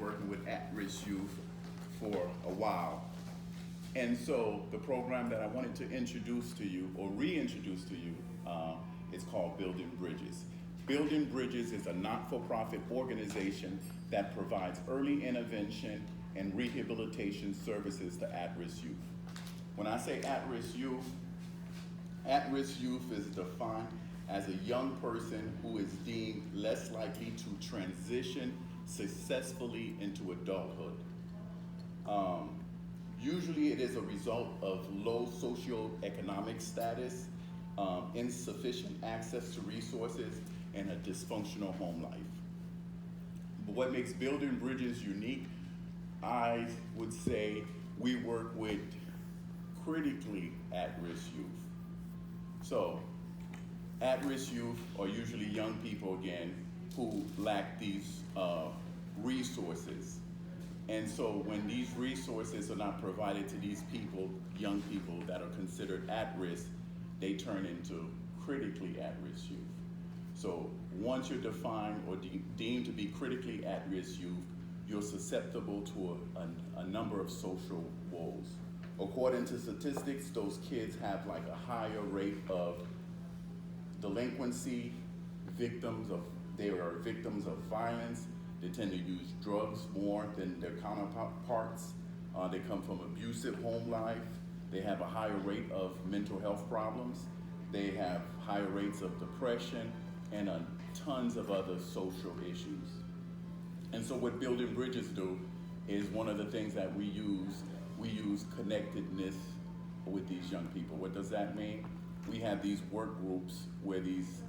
working with at-risk youth for a while. And so the program that I wanted to introduce to you or reintroduce to you is called Building Bridges. Building Bridges is a not-for-profit organization that provides early intervention and rehabilitation services to at-risk youth. When I say at-risk youth is defined as a young person who is deemed less likely to transition successfully into adulthood. Usually it is a result of low socioeconomic status, insufficient access to resources, and a dysfunctional home life. But what makes Building Bridges unique, I would say we work with critically at-risk youth. So, at-risk youth are usually young people, again, who lack these resources. And so when these resources are not provided to these people, young people that are considered at risk, they turn into critically at-risk youth. So once you're defined or deemed to be critically at-risk youth, you're susceptible to a number of social woes. According to statistics, those kids have like a higher rate of delinquency, they are victims of violence. They tend to use drugs more than their counterparts. They come from abusive home life. They have a higher rate of mental health problems. They have higher rates of depression and tons of other social issues. And so what Building Bridges do is one of the things that we use connectedness with these young people. What does that mean? We have these work groups where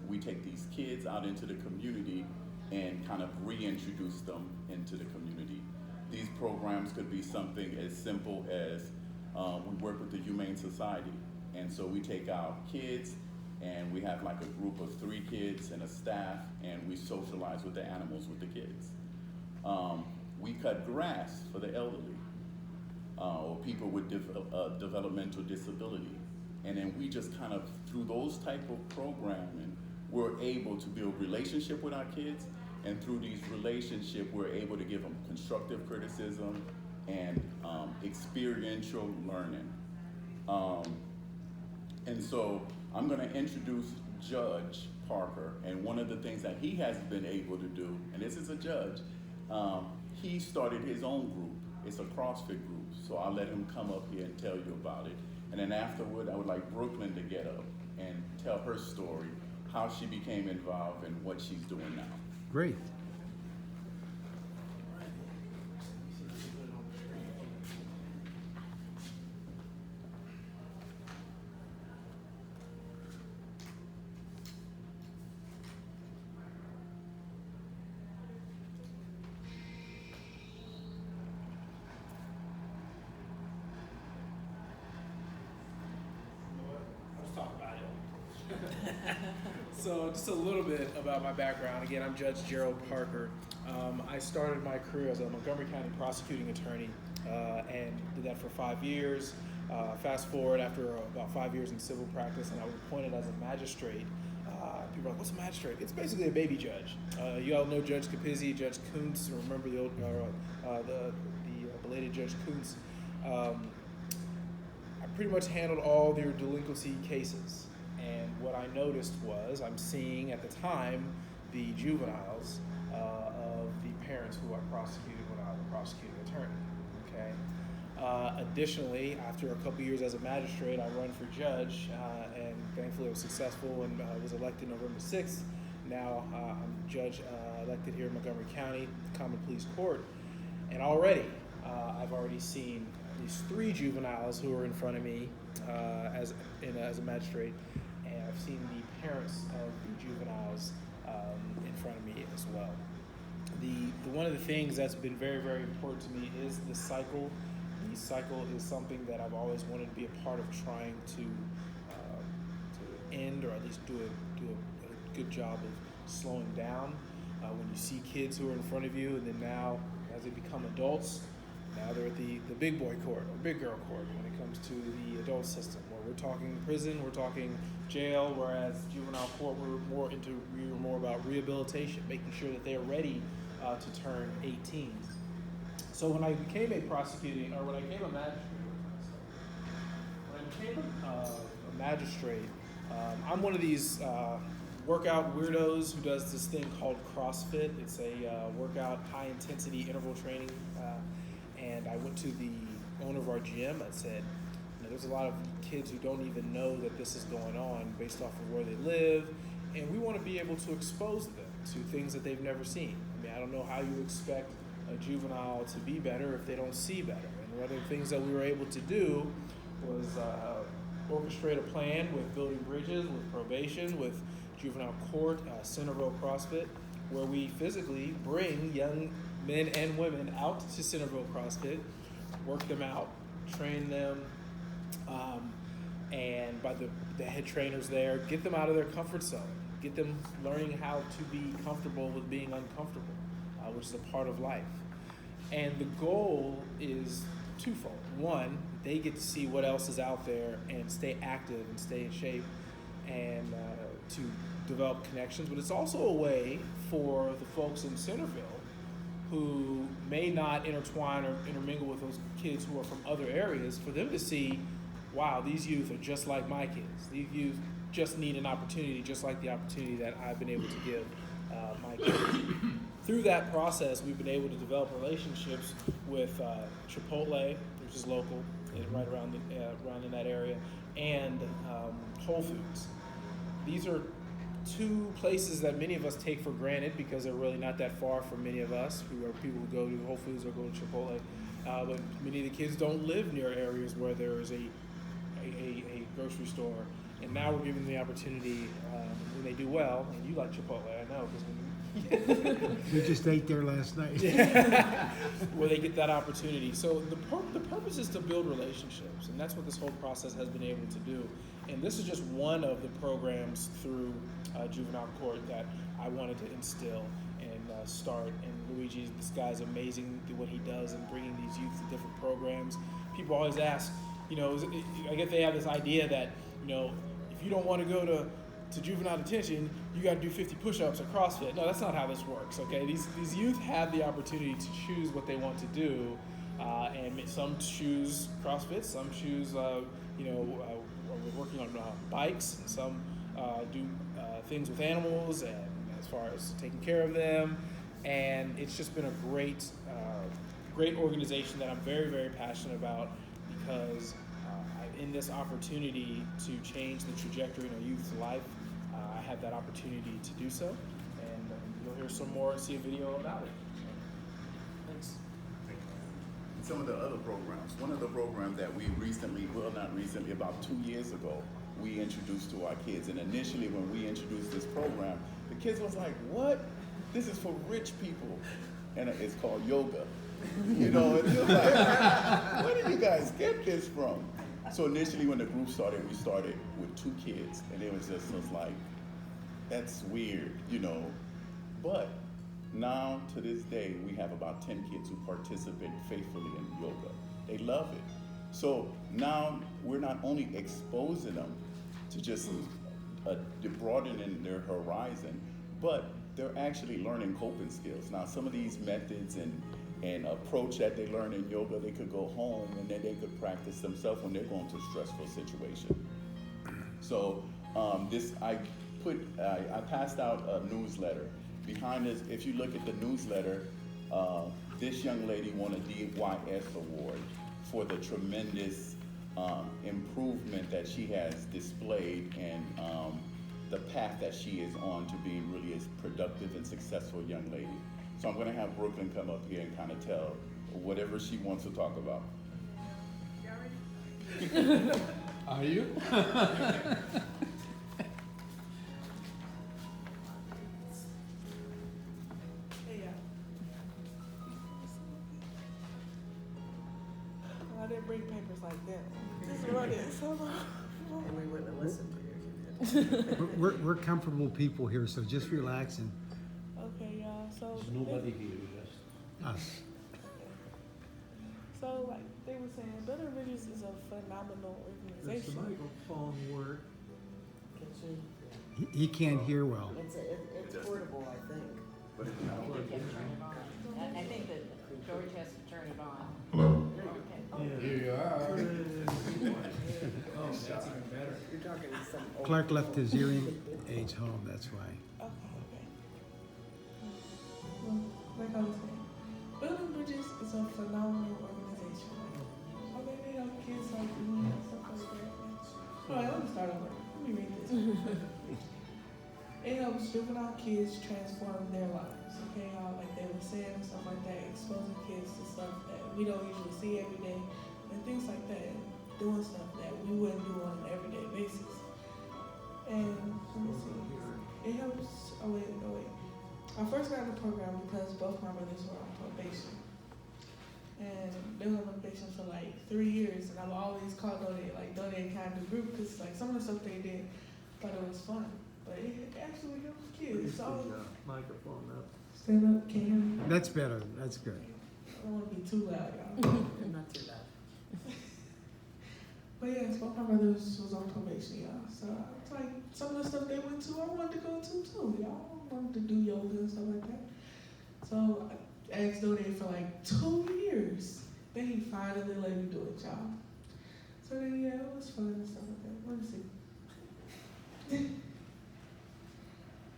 we take these kids out into the community and kind of reintroduce them into the community. These programs could be something as simple as we work with the Humane Society. And so we take our kids and we have like a group of 3 kids and a staff, and we socialize with the animals with the kids. We cut grass for the elderly or people with developmental disability. And then we just kind of, through those type of programming, we're able to build relationship with our kids, and through these relationships, we're able to give them constructive criticism and experiential learning. And so I'm gonna introduce Judge Parker, and one of the things that he has been able to do, and this is a judge, he started his own group. It's a CrossFit group, so I'll let him come up here and tell you about it. And then afterward, I would like Brooklyn to get up and tell her story, how she became involved and what she's doing now. Great. So just a little bit about my background. Again, I'm Judge Gerald Parker. I started my career as a Montgomery County prosecuting attorney and did that for 5 years. Fast forward, after about 5 years in civil practice, and I was appointed as a magistrate. People are like, what's a magistrate? It's basically a baby judge. You all know Judge Capizzi, Judge Kuntz. Remember the old, the belated Judge Kuntz. I pretty much handled all their delinquency cases. And what I noticed was I'm seeing at the time the juveniles of the parents who I prosecuted when I was a prosecuting attorney. Okay. Additionally, after a couple years as a magistrate, I run for judge, and thankfully I was successful and was elected November 6th. Now I'm judge elected here in Montgomery County, the Common Pleas Court, and already I've already seen at least 3 juveniles who are in front of me as a magistrate. And I've seen the parents of the juveniles in front of me as well. One of the things that's been very, very important to me is the cycle. The cycle is something that I've always wanted to be a part of, trying to end, or at least do a good job of slowing down. When you see kids who are in front of you, and then now as they become adults, now they're at the big boy court or big girl court when it comes to the adult system, where we're talking prison, we're talking jail, whereas juvenile court we were more about rehabilitation, making sure that they're ready to turn 18. So when I became a magistrate, a magistrate, I'm one of these workout weirdos who does this thing called CrossFit. It's a workout, high intensity interval training. And I went to the owner of our gym. I said, there's a lot of kids who don't even know that this is going on based off of where they live. And we want to be able to expose them to things that they've never seen. I mean, I don't know how you expect a juvenile to be better if they don't see better. And one of the things that we were able to do was orchestrate a plan with building bridges, with probation, with juvenile court, Centerville CrossFit, where we physically bring young men and women out to Centerville CrossFit, work them out, train them, and by the head trainers there, get them out of their comfort zone, get them learning how to be comfortable with being uncomfortable, which is a part of life. And the goal is twofold. One, they get to see what else is out there and stay active and stay in shape and to develop connections, but it's also a way for the folks in Centerville who may not intertwine or intermingle with those kids who are from other areas, for them to see, wow, these youth are just like my kids. These youth just need an opportunity, just like the opportunity that I've been able to give my kids. Through that process, we've been able to develop relationships with Chipotle, which is local, right around in that area, and Whole Foods. These are two places that many of us take for granted because they're really not that far from many of us who are people who go to Whole Foods or go to Chipotle. But many of the kids don't live near areas where there is a grocery store. And now we're giving them the opportunity when they do well, and you like Chipotle, I know, because we just ate there last night. Where they get that opportunity. So the purpose is to build relationships, and that's what this whole process has been able to do. And this is just one of the programs through juvenile court that I wanted to instill and start. And Luigi, this guy's amazing what he does in bringing these youth to different programs. People always ask, I guess they have this idea that, if you don't want to go to juvenile detention, you got to do 50 push-ups at CrossFit. No, that's not how this works, okay? These youth have the opportunity to choose what they want to do, and some choose CrossFit, some choose, we're working on bikes, and some do things with animals, and as far as taking care of them, and it's just been a great organization that I'm very, very passionate about, because in this opportunity to change the trajectory in a youth's life, I have that opportunity to do so, and you'll hear some more and see a video about it. Thanks. Some of the other programs. One of the programs that we about 2 years ago, we introduced to our kids. And initially when we introduced this program, the kids was like, what? This is for rich people. And it's called yoga. And it's like, where did you guys get this from? So initially when the group started, we started with 2 kids. And it was like, that's weird, But now, to this day, we have about 10 kids who participate faithfully in yoga. They love it. So now we're not only exposing them to just broadening their horizon, but they're actually learning coping skills. Now, some of these methods and approach that they learn in yoga, they could go home and then they could practice themselves when they're going to a stressful situation. So I passed out a newsletter. Behind this, if you look at the newsletter, this young lady won a DYS award for the tremendous improvement that she has displayed and the path that she is on to being really a productive and successful young lady. So I'm going to have Brooklyn come up here and kind of tell whatever she wants to talk about. Are you? I didn't bring papers like that. Just run it. And we wouldn't have listened to you. We're comfortable people here, so just relax and. Okay, y'all. So There's nobody here, just us. So, like they were saying, Better Bridges is a phenomenal Does the organization. microphone work? Kitchen. He can't hear well. It's portable, I think. But I think that George has to turn it on. Hello? Okay. Here you are. Oh, that's even better. You're talking to some old. Clark left his hearing aids home, that's why. Okay, okay. Well, like I was saying, Building Bridges is a phenomenal organization. Okay, they help kids like me and stuff like that. Alright, let me start over. Let me read this. It helps juvenile kids transform their lives. Okay, like they were saying and stuff like that, exposing kids to stuff that we don't usually see every day, and things like that, doing stuff that we wouldn't do on an everyday basis. And let me see, it helps. Oh wait. I first got in the program because both my brothers were on probation, and they were on probation for like 3 years, and I've always called Dodieu kind of group because like some of the stuff they did, thought it was fun, but it actually helps kids. So Microphone up. stand up, can you hear me? That's better, that's good. I don't want to be too loud, y'all. Not too loud. But yes, both my brothers was on probation, y'all. So it's like some of the stuff they went to, I wanted to go to too, y'all. I wanted to do yoga and stuff like that. So I asked Dodieu for like 2 years. Then he finally let me do it, y'all. So then yeah, it was fun and stuff like that. Let me see.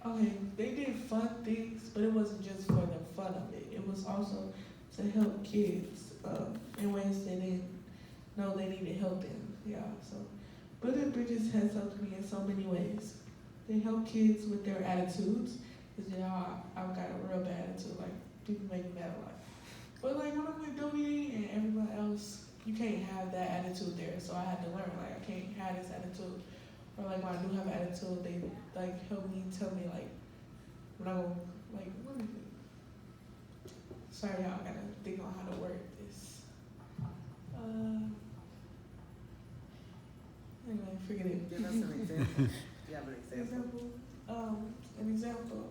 Okay, they did fun things, but it wasn't just for the fun of it. It was also to help kids in ways they didn't know they needed help in. Yeah, so Building Bridges has helped me in so many ways. They help kids with their attitudes, because I've got a real bad attitude, like people make me mad a lot. But like when I'm with Dodieu and everyone else, you can't have that attitude there, so I had to learn, like I can't have this attitude. Or like when I do have an attitude, they like help me, tell me like, when I go, like, what is it? Sorry y'all, I gotta think on how to word this. Anyway, forget it. Give us an example. You have an example. An example.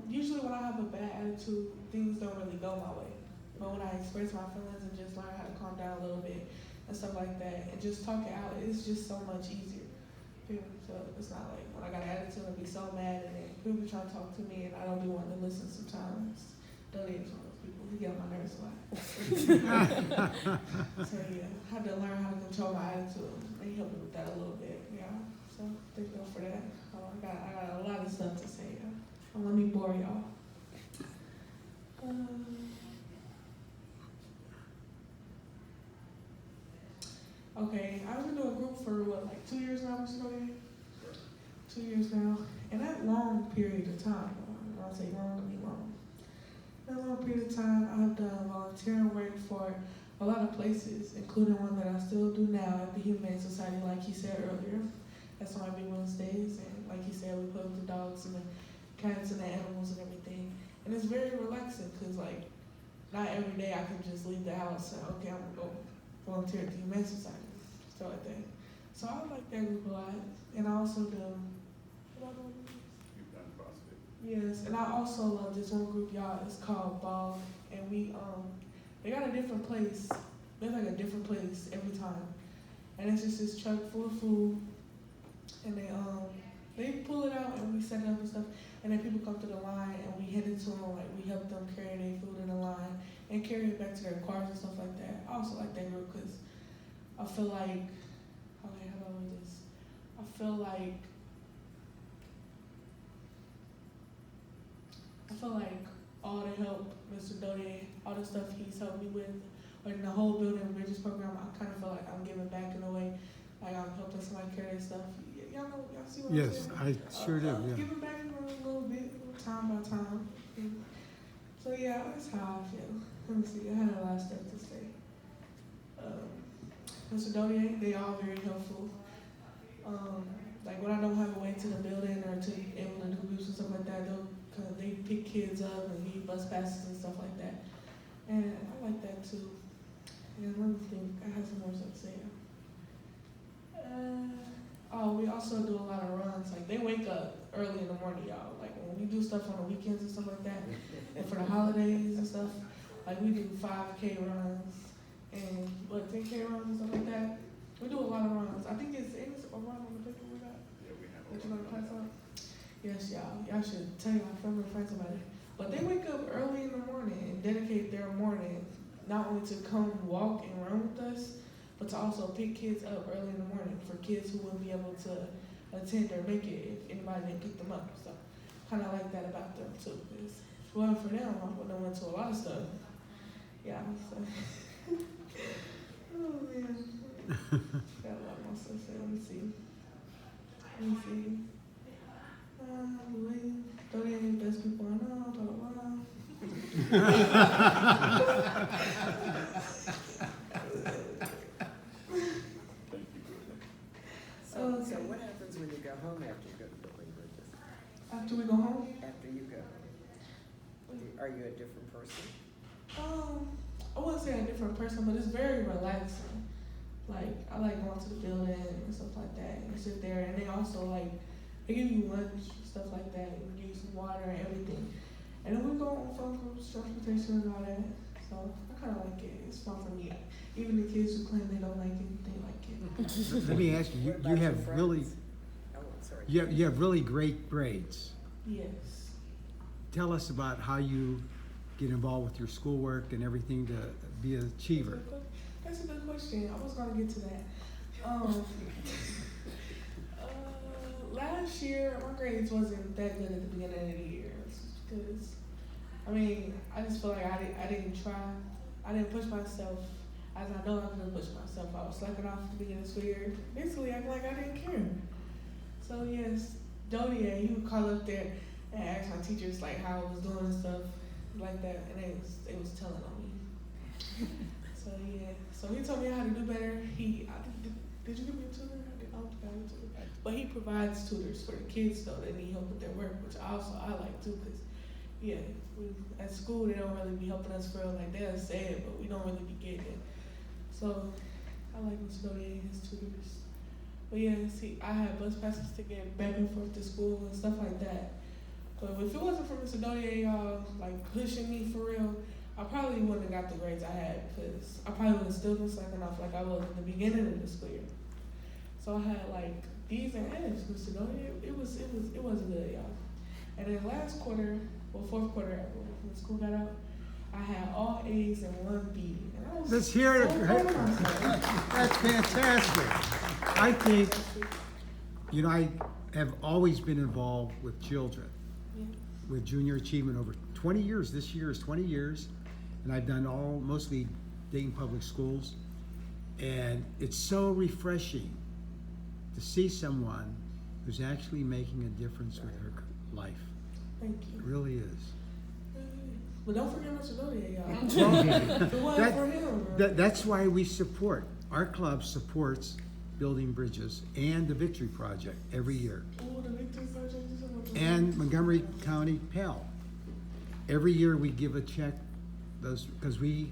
Usually when I have a bad attitude, things don't really go my way. But when I express my feelings and just learn how to calm down a little bit and stuff like that, and just talk it out, it's just so much easier. So it's not like when I got an attitude, I'd be so mad, and then people be trying to talk to me, and I don't be wanting to listen sometimes. Dodieu is one of those people. He get on my nerves a lot. So yeah, I had to learn how to control my attitude. And he helped me with that a little bit, yeah. So thank y'all for that. I got a lot of stuff to say. Yeah. Don't let me bore y'all. Okay, I've been doing a group for what, like 2 years now, Mr. Dodieu? 2 years now. And that long period of time, when I say long, I mean long. That long period of time, I've done volunteering work for a lot of places, including one that I still do now at the Humane Society, like he said earlier. That's on every Wednesdays, and like he said, we put up the dogs and the cats and the animals and everything. And it's very relaxing, because like, not every day I can just leave the house and, okay, I'm gonna go volunteer at the Humane Society, stuff like that. So I like that group a lot, and I also do, You've done CrossFit. yes, and I also love this one group, y'all. It's called Ball, and they got a different place. There's like a different place every time, and it's just this truck full of food, and they pull it out and we set it up and stuff, and then people come to the line and we hand it to them, like we help them carry their food in the line and carry it back to their cars and stuff like that. I also like that group because I feel like, okay, how do I word this? I feel like all the help Mr. Dodieu, all the stuff he's helped me with, like the whole Building Bridges program, I kind of feel like I'm giving back in a way. Like I'm helping somebody carry their stuff. Y'all see what I'm Yes, saying? I sure do, yeah. Giving back a little bit, time by time. So yeah, that's how I feel. Let me see, I had a lot of stuff to say. Mr. Dodieu, they all very helpful. Like when I don't have a way to the building or to able to do groups and stuff like that, they pick kids up and need bus passes and stuff like that. And I like that too. And let me think, I have some more stuff to say. We also do a lot of runs. Like they wake up early in the morning, y'all. Like when we do stuff on the weekends and stuff like that, and for the holidays and stuff, like we do 5K runs and 10K runs and stuff like that. We do a lot of runs. I think it's a run on the paper we got. Yeah, we have That a you lot want to of pass out? Yes, y'all. Y'all should tell y'all family and friends about it. But they wake up early in the morning and dedicate their morning not only to come walk and run with us, but to also pick kids up early in the morning for kids who wouldn't be able to attend or make it if anybody didn't pick them up. So kind of like that about them too. Because if it wasn't for them, I would have went to a lot of stuff. Yeah. So. Oh man. Got a lot more stuff to say. Let me see. Don't any best people I know, blah, blah, blah. Thank you. So what happens when you go home after you go to Building Bridges? After we go home, After you go, are you a different person? I wouldn't say a different person, but it's very relaxing. Like, I like going to the building and stuff like that, and sit there, and they also, like, they give you lunch, stuff like that, and give you some water and everything. And then we go on phone groups, transportation and all that, so I kind of like it. It's fun for me. Even the kids who claim they don't like it, they like it. Let me ask you, What you about your have really, friends? Oh, I'm sorry. you have really great grades. Yes. Tell us about how you get involved with your schoolwork and everything to be an achiever. That's a good question. I was gonna get to that. Last year, my grades wasn't that good at the beginning of the year because, I mean, I just feel like I didn't try. I didn't push myself as I know I could have pushed myself. I was slacking off at the beginning of the school year, basically acting like I didn't care. So yes, Dodieu, he would call up there and ask my teachers like how I was doing and stuff like that, and they was telling on me. So yeah, so he told me how to do better. Did you give me a tutor? I don't think I got a tutor. But he provides tutors for the kids though that need help with their work, which I like too, cause yeah, at school they don't really be helping us for like they'll say it, but we don't really be getting it. So I like Mr. Dodieu and his tutors. But yeah, see, I had bus passes to get back and forth to school and stuff like that. But if it wasn't for Mr. Dodieu, y'all, like pushing me for real, I probably wouldn't have got the grades I had because I probably would have still been slacking off like I was in the beginning of the school year. So I had like D's and F's, Mr. Dodieu. It wasn't good, y'all. And then last quarter, fourth quarter, when school got out, I had all A's and 1 B. And I was Let's hear it. so proud of myself. That's fantastic. I think, I have always been involved with children, Yeah. with junior achievement over 20 years. This year is 20 years. And I've done mostly Dayton Public Schools. And it's so refreshing to see someone who's actually making a difference with her life. Thank you. It really is. But don't forget Mr. Dodieu, y'all. Well, If it wasn't for him, that's why we support. Our club supports Building Bridges and the Victory Project every year. ooh, the Victory Project is about to- And Montgomery County Pell. Every year we give a check, because we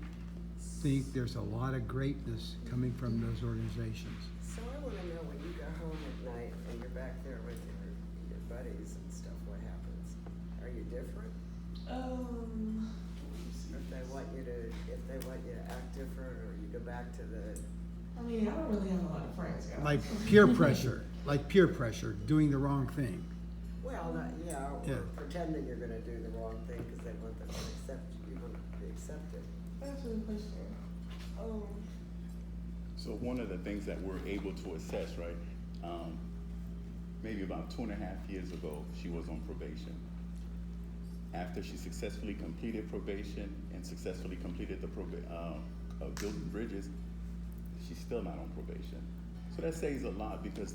think there's a lot of greatness coming from those organizations. So I want to know when you go home at night and you're back there with your buddies and stuff, what happens? Are you different? If they want you to act different, or you go back to the. I mean, I don't really have a lot of friends, guys. Like peer pressure, doing the wrong thing. Well, or Yeah. pretending you're going to do the wrong thing because they want them to accept you, want to be accepted. That's a good question. So one of the things that we're able to assess, right, maybe about 2.5 years ago, she was on probation. After she successfully completed probation and successfully completed the Building Bridges, she's still not on probation. So that says a lot because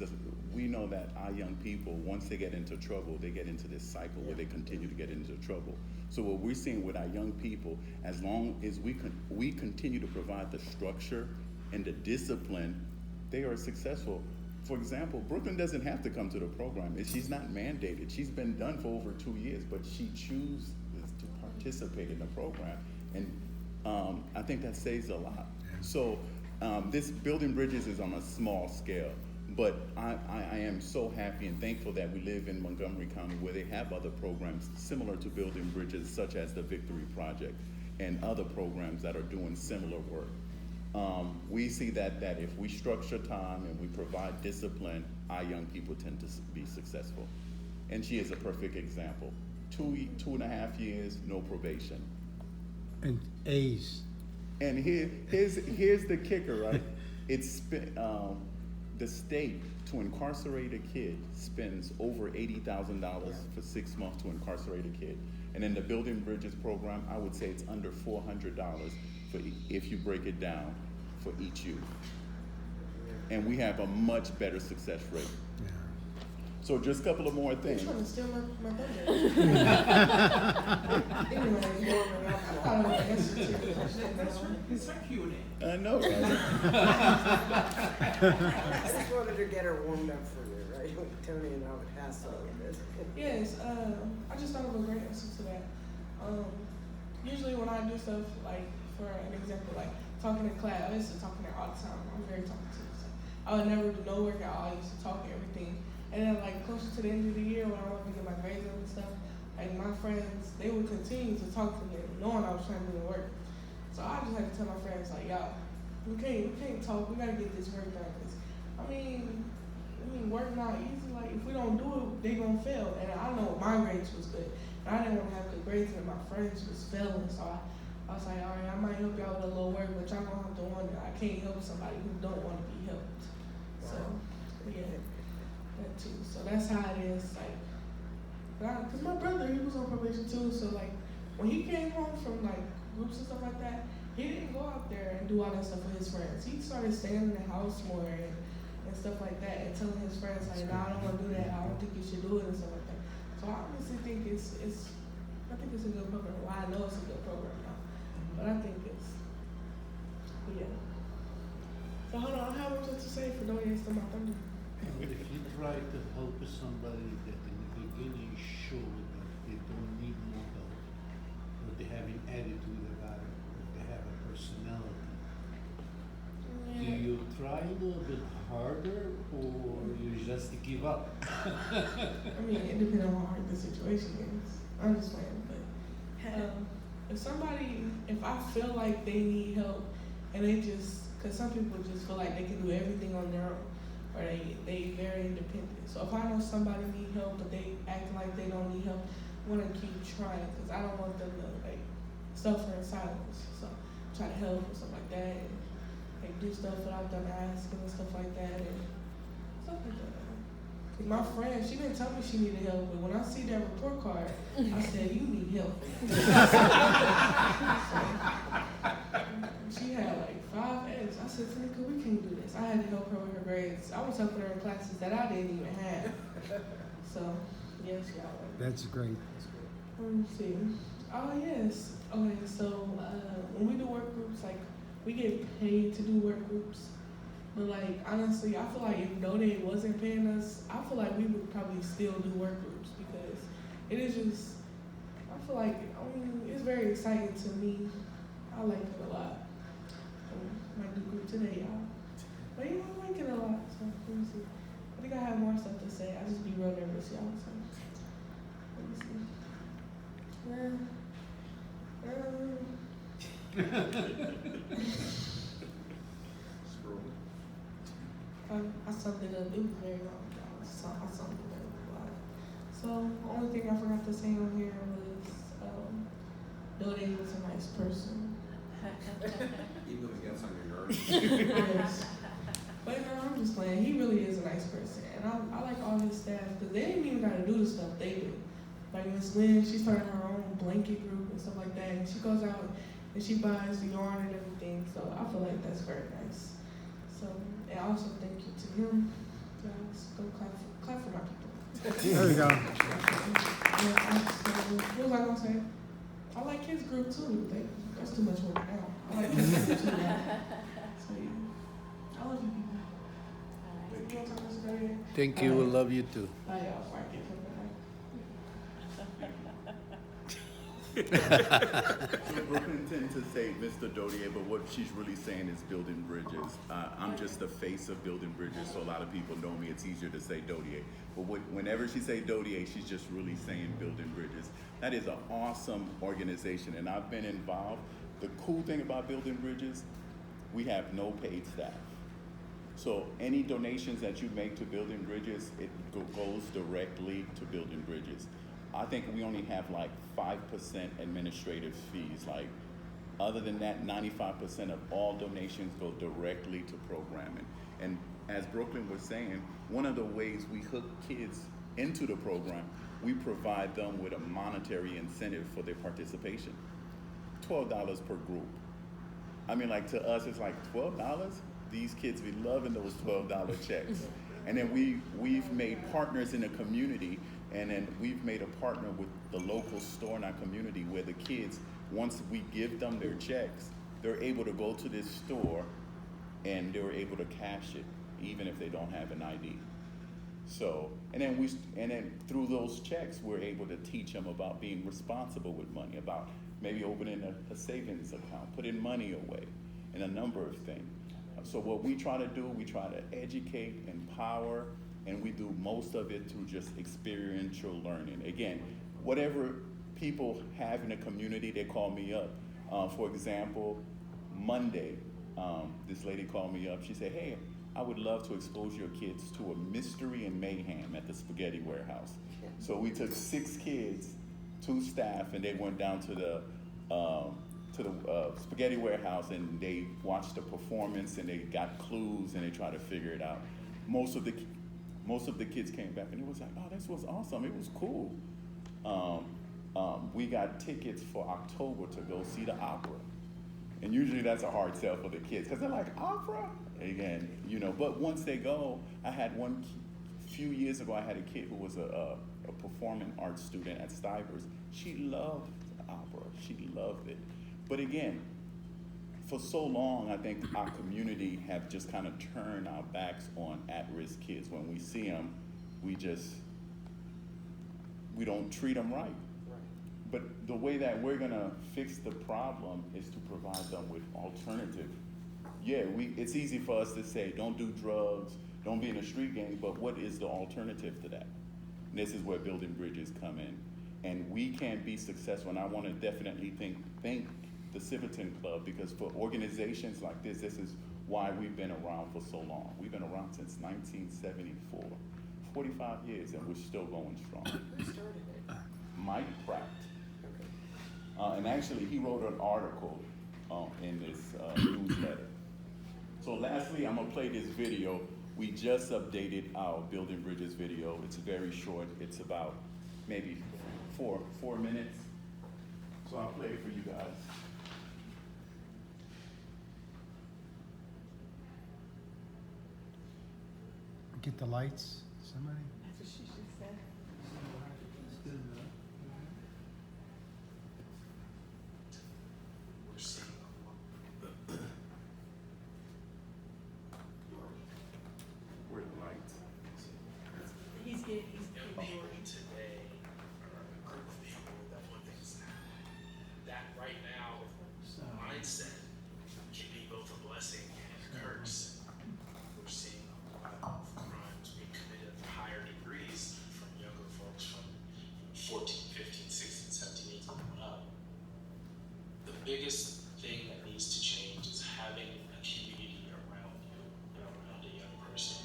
we know that our young people, once they get into trouble, they get into this cycle where they continue to get into trouble. So what we're seeing with our young people, as long as we continue to provide the structure and the discipline, they are successful. For example, Brooklyn doesn't have to come to the program. She's not mandated. She's been done for over 2 years, but she chooses to participate in the program. And I think that says a lot. So this Building Bridges is on a small scale, but I am so happy and thankful that we live in Montgomery County where they have other programs similar to Building Bridges, such as the Victory Project and other programs that are doing similar work. We see that if we structure time and we provide discipline, our young people tend to be successful. And she is a perfect example. two and a half years, no probation. And A's. And here's the kicker, right? The state to incarcerate a kid spends over $80,000 for 6 months to incarcerate a kid. And in the Building Bridges program, I would say it's under $400 if you break it down for each youth. And we have a much better success rate. Yeah. So just a couple of more You're things. trying to steal my thunder. Anyway, I thought I would answer to your question. It's like Q&A. I know, right? I just wanted to get her warmed up for you, right? Tony and I would hassle with this. Yes, I just thought of a great answer to that. Usually when I do stuff, like, for an example, like talking in class, I used to talk in there all the time. I'm very talkative, so I would never do no work at all. I used to talk and everything. And then, like, closer to the end of the year, when I wanted to get my grades up and stuff, like, my friends, they would continue to talk to me, knowing I was trying to do the work. So I just had to tell my friends, like, y'all, we can't talk. We gotta get this work done. 'Cause, I mean, work not easy. Like, if we don't do it, they gonna fail. And I know my grades was good, and I didn't want to have good grades, and my friends was failing. So I was like, all right, I might help y'all with a little work, but y'all gonna have to wonder. I can't help somebody who don't want to be helped. So, yeah. That too. So that's how it is. Like, cause my brother, he was on probation too. So like, when he came home from like groups and stuff like that, he didn't go out there and do all that stuff with his friends. He started staying in the house more and stuff like that, and telling his friends like, "Nah, I don't want to do that. I don't think you should do it," and stuff like that. So I honestly think I think it's a good program. Well, I know it's a good program now, but I think yeah. So hold on, I have much to say for no answer to my thunder. If you try to help somebody that in the beginning show that they don't need more help, or they have an attitude about it, or they have a personality, do you try a little bit harder, or you just give up? I mean, it depends on how hard the situation is. I'm just playing, but if I feel like they need help, and cause some people just feel like they can do everything on their own, or they very independent. So if I know somebody need help, but they acting like they don't need help, I want to keep trying, cause I don't want them to like suffer in silence. So try to help and stuff like that, and like do stuff without them asking and stuff like that, and stuff like that. Cause my friend, she didn't tell me she needed help, but when I see that report card, I said, "You need help." She had like 5 F's. I said, "Tanika, we can't do this." I had to help her with her grades. I was helping her in classes that I didn't even have. So, yes, y'all. That's great. Let me see. Oh, yes. Okay, so when we do work groups, like, we get paid to do work groups. But, like, honestly, I feel like if Dodieu wasn't paying us, I feel like we would probably still do work groups, because it is just, I feel like, it's very exciting to me. I like it a lot. Might do group today, y'all. But yeah, I like it a lot. So let me see. I think I have more stuff to say. I just be real nervous, y'all. So let me see. I summed it up. It was very long, y'all. I summed it up a lot. So the only thing I forgot to say on here was Dodieu was a nice person. Even though he gets on your nerves. Yes. But no, I'm just playing. He really is a nice person, and I like all his staff, because they didn't even gotta do the stuff they do. Like Miss Lynn, she started her own blanket group and stuff like that, and she goes out and she buys the yarn and everything. So I feel like that's very nice. So, and also thank you to him. Guys, go clap for my people. There we go. Yeah, what was I gonna say? I like his group too. That's too much work now. I like his group too. So yeah, I love you people. You want to talk to us about it? Thank you, we love you too. Bye, y'all. Before I get from So Brooklyn tends to say Mr. Dodieu, but what she's really saying is building bridges. I'm just the face of building bridges, so a lot of people know me. It's easier to say Dodieu. But whenever she say Dodieu, she's just really saying building bridges. That is an awesome organization, and I've been involved. The cool thing about building bridges, we have no paid staff. So any donations that you make to building bridges, it goes directly to building bridges. I think we only have like 5% administrative fees. Like, other than that, 95% of all donations go directly to programming. And as Brooklyn was saying, one of the ways we hook kids into the program, we provide them with a monetary incentive for their participation. $12 per group. I mean, like, to us, it's like $12? These kids be loving those $12 checks. And then we've made partners in the community, and then we've made a partner with the local store in our community where the kids, once we give them their checks, they're able to go to this store and they're able to cash it, even if they don't have an ID. So, and then through those checks, we're able to teach them about being responsible with money, about maybe opening a savings account, putting money away, and a number of things. So what we try to do, we try to educate, empower, and we do most of it through just experiential learning. Again, whatever people have in the community, they call me up. For example, Monday, this lady called me up. She said, hey, I would love to expose your kids to a mystery and mayhem at the spaghetti warehouse. So we took 6 kids, 2 staff, and they went down to the spaghetti warehouse, and they watched the performance, and they got clues, and they tried to figure it out. Most of the kids came back, and it was like, oh, this was awesome. It was cool. We got tickets for October to go see the opera. And usually that's a hard sell for the kids, because they're like, opera? Again, you know, but once they go, I had few years ago, I had a kid who was a performing arts student at Stivers. She loved opera. She loved it. But again, for so long, I think our community have just kind of turned our backs on at-risk kids. When we see them, we don't treat them right. But the way that we're gonna fix the problem is to provide them with alternative. Yeah, it's easy for us to say, don't do drugs, don't be in a street gang, but what is the alternative to that? And this is where Building Bridges come in. And we can be successful, and I wanna definitely thank the Civitan Club, because for organizations like this is why we've been around for so long. We've been around since 1974, 45 years, and we're still going strong. Who started it? Mike Pratt. Okay. And actually, he wrote an article in this newsletter. So lastly, I'm gonna play this video. We just updated our Building Bridges video. It's very short. It's about maybe four minutes. So I'll play it for you guys. Get the lights, somebody? That's what she just said. Where the lights? He's getting People today are a group of people that want things now. That right now mindset can be both a blessing and a curse. We're seeing a lot of crimes being committed at higher degrees from younger folks from 14, 15, 16, 17, 18 and up. The biggest thing that needs to change is having a community around you and around a young person.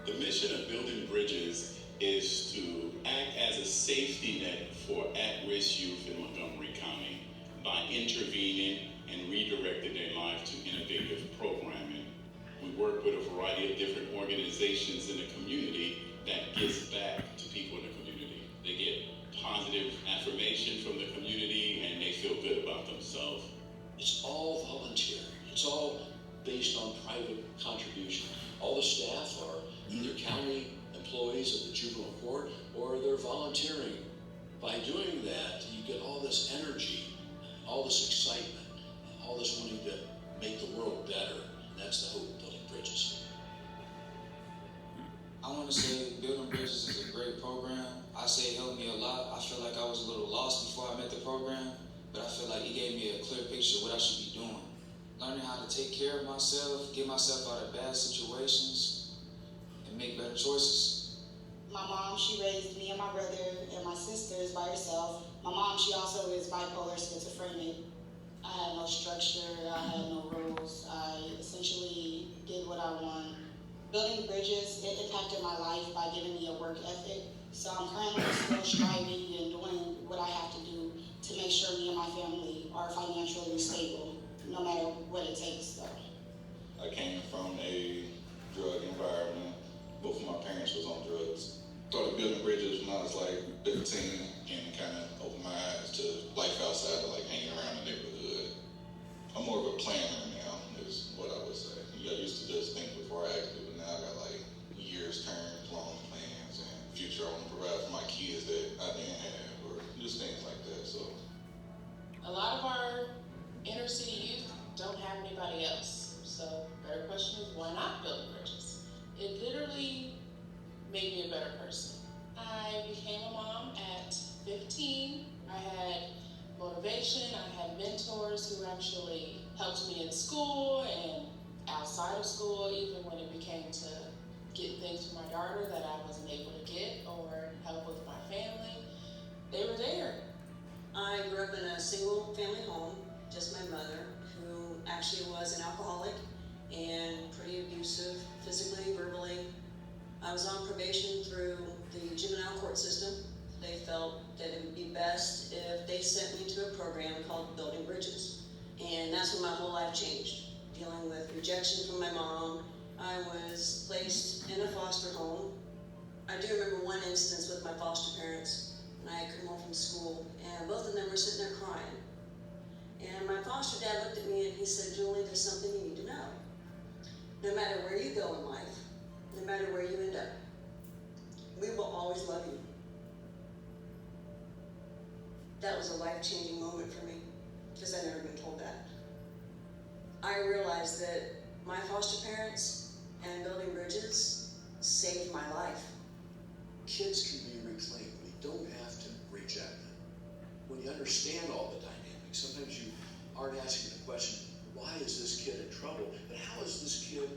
The mission of Building Bridges is to act as a safety net for at-risk youth in Montgomery County by intervening and redirecting their lives to innovative programming. We work with a variety of different organizations in the community that gives back to people in the community. They get positive affirmation from the community, and they feel good about themselves. It's all voluntary. It's all based on private contribution. All the staff are either county employees of the juvenile court, or they're volunteering. By doing that, you get all this energy, all this excitement, all this wanting to make the world better. And that's the hope of Building Bridges. I want to say Building Bridges is a great program. I say it helped me a lot. I feel like I was a little lost before I met the program, but I feel like it gave me a clear picture of what I should be doing. Learning how to take care of myself, get myself out of bad situations, and make better choices. My mom, she raised me and my brother and my sisters by herself. My mom, she also is bipolar schizophrenic. I had no structure, I had no rules. I essentially did what I want Building bridges, it impacted my life by giving me a work ethic. So I'm currently still striving and doing what I have to do to make sure me and my family are financially stable, no matter what it takes. So. I came from a drug environment. Both of my parents was on drugs. Started building bridges when I was like 15 and kind of opened my eyes to life outside of like hanging around the neighborhood. I'm more of a planner now, is what I would say. I used to just think before I acted, but now I got like years, terms, long plans, and future I want to provide for my kids that I didn't have, or just things like that. So A lot of our inner city youth don't have anybody else. So, better question is, why not build bridges? It literally made me a better person. I became a mom at 15. I had motivation. I had mentors who actually helped me in school and outside of school, even when it became to get things for my daughter that I wasn't able to get, or help with my family. They were there. I grew up in a single family home, just my mother, who actually was an alcoholic and pretty abusive, physically, verbally. I was on probation through the juvenile court system. They felt that it would be best if they sent me to a program called Building Bridges. And that's when my whole life changed. Dealing with rejection from my mom, I was placed in a foster home. I do remember one instance with my foster parents, and I had come home from school, and both of them were sitting there crying. And my foster dad looked at me and he said, "Julie, there's something you need to know. No matter where you go in life, no matter where you end up, we will always love you." That was a life-changing moment for me, because I'd never been told that. I realized that my foster parents and Building Bridges saved my life. Kids can be reclaimed. We don't have to reject them. When you understand all the dynamics, sometimes you aren't asking the question, why is this kid in trouble? But how is this kid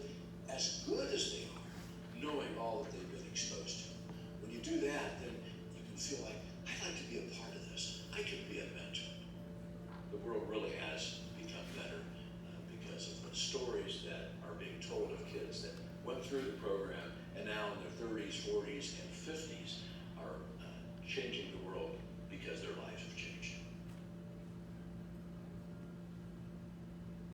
as good as they are, knowing all that they've been exposed to? When you do that, then you can feel like, I'd like to be a part of this. I could be a mentor. The world really has become better because of the stories that are being told of kids that went through the program and now in their 30s, 40s, and 50s are changing the